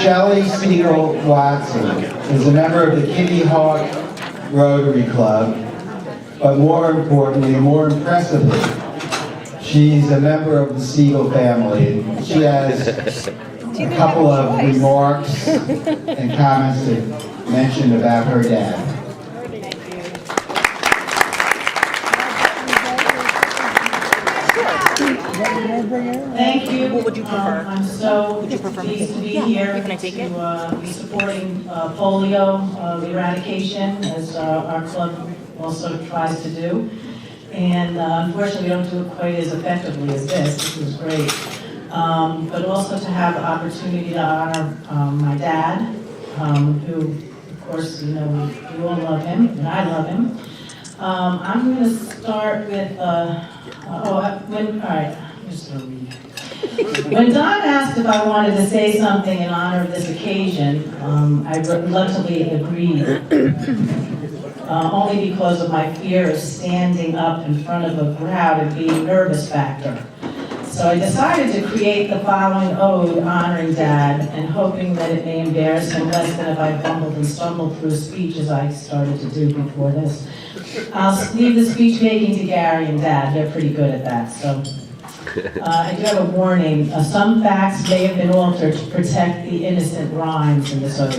Shelley Siegel Watson is a member of the Kitty Hawk Rotary Club, but more importantly, more impressively, she's a member of the Siegel family. She has a couple of remarks and comments to mention about her dad. Thank you. What would you prefer? I'm so Would you prefer me pleased to- to be Yeah, here can I take it? to be supporting polio eradication, as our club also tries to do. And unfortunately, we don't do it quite as effectively as this. This is great. But also to have the opportunity to honor my dad, who, of course, you know, we all love him, and I love him. I'm going to start with, all right, I'm just going to read. When Don asked if I wanted to say something in honor of this occasion, I reluctantly agreed, only because of my fear of standing up in front of a crowd and being nervous factor. So I decided to create the following ode honoring Dad and hoping that it may embarrass him less than if I bumbled and stumbled through a speech as I started to do before this. I'll leave the speech making to Gary and Dad. They're pretty good at that. So I do have a warning. Some facts may have been altered to protect the innocent rhymes in this ode.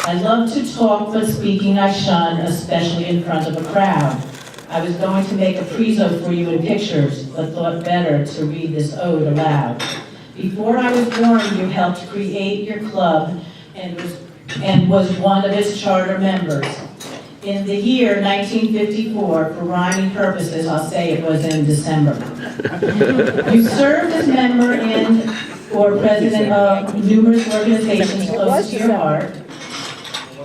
I love to talk, but speaking I shun, especially in front of a crowd. I was going to make a preso for you in pictures, but thought better to read this ode aloud. Before I was born, you helped create your club and was one of its charter members. In the year 1954, for rhyming purposes, I'll say it was in December. You served as member and or president of numerous organizations close to your heart.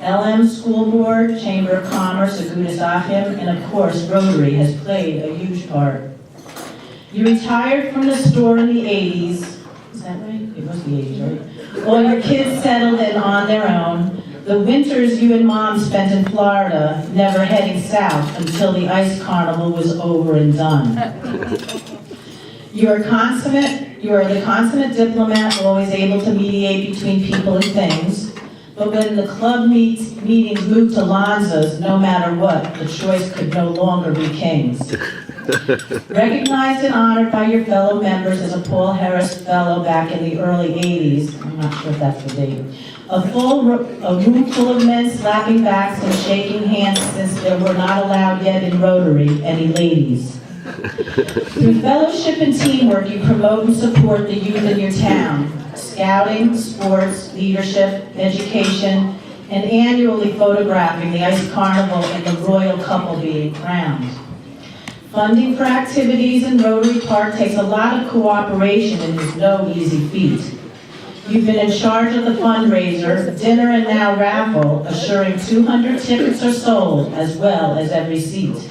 LM School Board, Chamber of Commerce, Agudas Achim, and of course Rotary has played a huge part. You retired from the store in the 80s. Is that right? It was the 80s, right? All your kids settled in on their own. The winters you and Mom spent in Florida, never heading south until the ice carnival was over and done. You are the consummate diplomat, always able to mediate between people and things. But when the club meetings moved to Lonzo's, no matter what, the choice could no longer be King's. Recognized and honored by your fellow members as a Paul Harris Fellow back in the early 80s, I'm not sure if that's the date, a room full of men slapping backs and shaking hands since there were not allowed yet in Rotary any ladies. Through fellowship and teamwork, you promote and support the youth in your town. Scouting, sports, leadership, education, and annually photographing the ice carnival and the royal couple being crowned. Funding for activities in Rotary Park takes a lot of cooperation and is no easy feat. You've been in charge of the fundraiser, dinner and now raffle, assuring 200 tickets are sold, as well as every seat.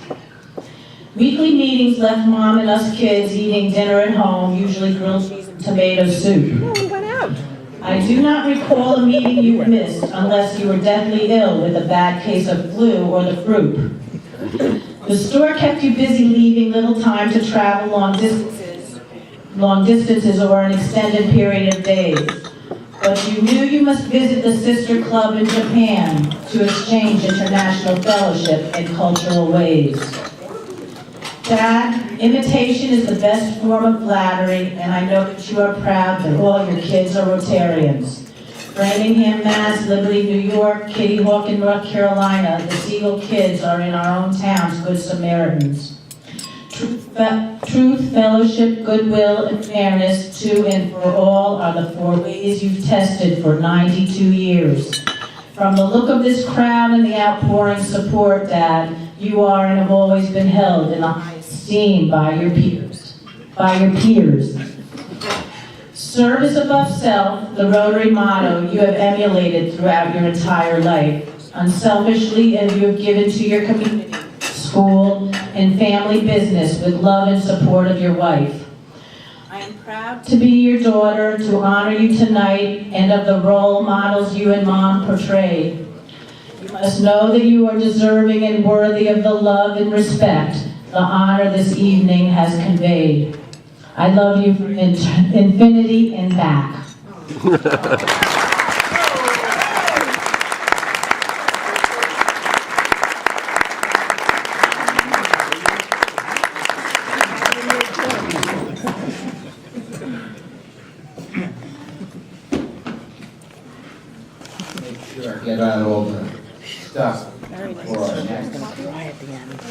Weekly meetings left Mom and us kids eating dinner at home, usually grilled cheese and tomato soup. No, we went out. I do not recall a meeting you missed unless you were deathly ill with a bad case of flu or the croup. The store kept you busy, leaving little time to travel long distances or an extended period of days. But you knew you must visit the sister club in Japan to exchange international fellowship and cultural ways. Dad, imitation is the best form of flattery, and I know that you are proud that all your kids are Rotarians. Framingham, Mass., Liberty, New York, Kitty Hawk in North Carolina, the Siegel kids are in our own towns good Samaritans. Truth, fellowship, goodwill, and fairness to and for all are the 4 ways you've tested for 92 years. From the look of this crowd and the outpouring support, Dad, you are and have always been held in high esteem by your peers. Service above self, the Rotary motto you have emulated throughout your entire life. Unselfishly, as you have given to your community, school, and family business with love and support of your wife. I am proud to be your daughter, to honor you tonight, and of the role models you and Mom portrayed. You must know that you are deserving and worthy of the love and respect the honor this evening has conveyed. I love you from infinity and back. Make sure I get out all the stuff for our next.